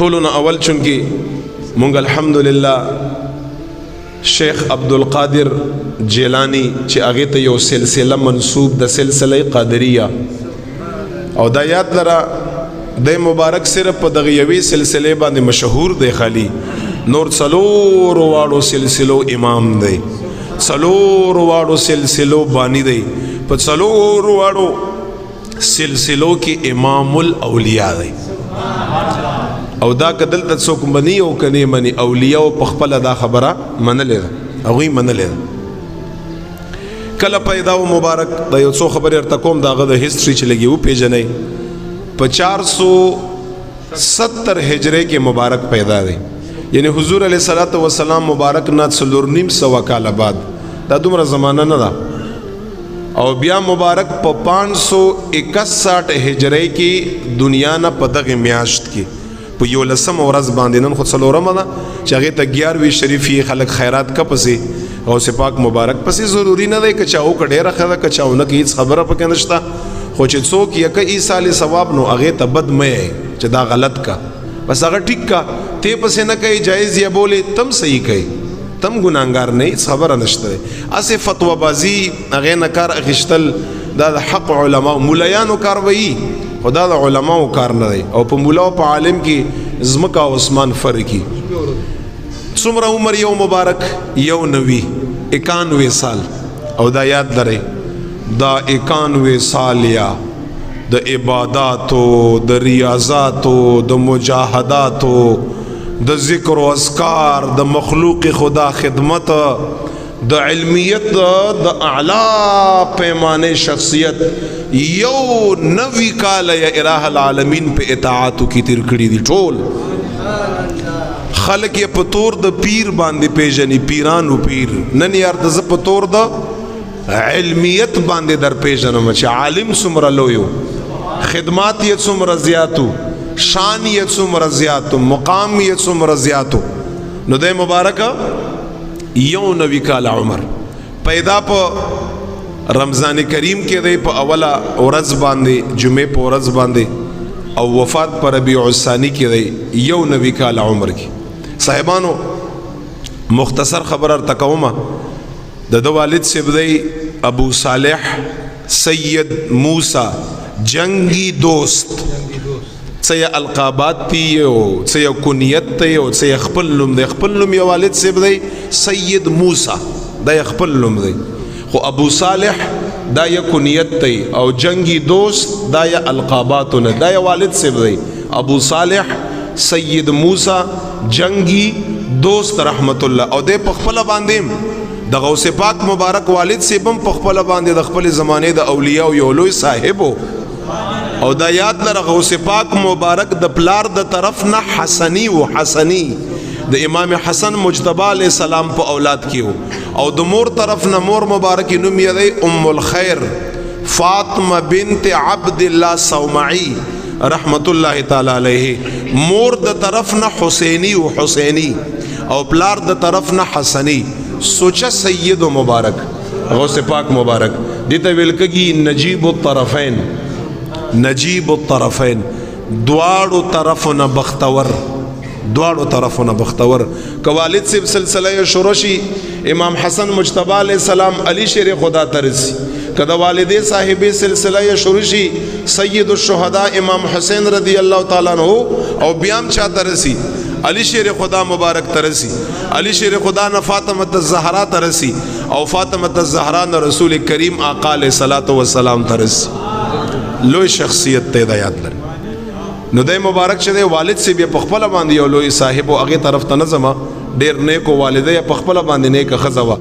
ټولو نه اول چونکې مونږ الحمدلله شیخ عبدالقادر جیلانی چې هغې ته یو سلسله منسوب د سلسله قادریه او دا یاد لره د مبارک صرف په دغه یوې سلسلې باندې مشهور دی خالی نور څلورو واړو سلسلو امام دی څلورو واړو سلسلو بانی دی په څلورو واړو سلسلو کې امام الاولیاء دی او دا کدل ته څوک مني او کني مني اولیاء په خپل دا خبره منلې ده هغوی منلې ده کله پیدا و مبارک د یو څو خبرې ورته کوم د هغه د هسټري چې لګي وپېژنئ په 470 هجرې کې مبارک پیدا دی یعنی حضور علیه الصلاۃ والسلام مبارک نه 450 کال بعد دا دومره زمانه نه ده او بیا مبارک په 561 هجرې کې دنیا نه په دغه میاشت کې په 11 ورځ باندې نن خو څلورمه ده چې هغې ته 11 شریفي خلک خیرات کا پسې غوث پاک مبارک پسې ضروري نه دی که چا وکړه ډېره ښه ده که چا ونه کړي هېڅ خبره پکې نشته خو چې څوک یې که ایسال ثواب نو هغې ته بد مه یې چې دا غلط کا بس هغه ټیک کا تی پسې نه کوي جایز یې بولې تم صحیح کوي تم ګناهګار نه هېڅ خبره نشته دی هسې فتوا بازي هغې نه کار اخیستل دا د حق علماو مولیانو کار به وي خو دا د علماو کار نه دی او په مولا او په عالم کې ځمکه او اسمان فرق وي څومره عمر یو مبارک 91 سال او دا یاد لرئ دا 91 سال یا د عباداتو د ریاضاتو د مجاهداتو د ذکر و اذکار د مخلوق خدا خدمت د علمیت د اعلی پیمانه شخصیت یو 90 کال یا الہ العالمین په اطاعتو کې تیر کړي دي ټول خلق یې په تور د پیر باندې پیژني پیرانو پیر نن یار د زه په تور د علمیت باندې در پیژنم چې عالم څومره لوی خدمات یې څومره زیاتو شان یې څومره زیاتو مقام یې څومره زیاتو نو د مبارک 91 کال عمر پیدا په رمضان کریم کې دی په اوله ورځ باندې جمعې په ورځ باندې او وفات په ربیع الثانی کې دی 91 کال عمر کې صاحبانو مختصر خبر ارته کومه د والد صاحب دی ابو صالح سید موسی جنگی دوست څه القابات دی او څه کنیت دی او څه خپل نوم دی خپل نوم یې والد صاحب دی سید موسی دا خپل نوم دی خو ابو صالح دا یا کنیت دی او جنگی دوست دا یا القابات نه دا یا والد صاحب دی ابو صالح سید موسی جنگی دوست رحمت الله او د پخپل باندې د غوث پاک مبارک والد صاحب په خپل باندې د خپل زمانه د اولیاء او یو لوی صاحب او دا یاد لره غوث پاک مبارک د پلار د طرف نه حسنی و حسنی د امام حسن مجتبی علیہ السلام په اولاد کې او د مور طرف نه مور مبارک نوم یې دی ام الخیر فاطمه بنت عبد الله صومعی رحمت الله تعالی علیه مور د طرف نه حسینی و حسینی او پلار د طرف نه حسنی سوچا سید و مبارک غوث پاک مبارک دیتا ویلکگی نجیب الطرفین نجیب الطرفین دوارو طرفنا بختور دوارو طرفنا بختور کوالد سے سلسلہ شروشی امام حسن مجتبی علیہ السلام علی شیر خدا ترسی کدا والد صاحب سلسلہ شروشی سید الشہداء امام حسین رضی اللہ تعالیٰ عنہ او بیام چا ترسی علی شیر خدا مبارک ترسی علی شیر خدا نہ فاطمۃ الزہرا ترسی او فاطمۃ الزہرا نہ رسول کریم آقا علیہ الصلوۃ والسلام ترسی لوی شخصیت ته د یاد لري نو د مبارک شه والد سی بیا پخپل باندې یو لوی صاحب او هغه طرف ته نظم ډیر نیکو والده پخپل باندې نیک خزوا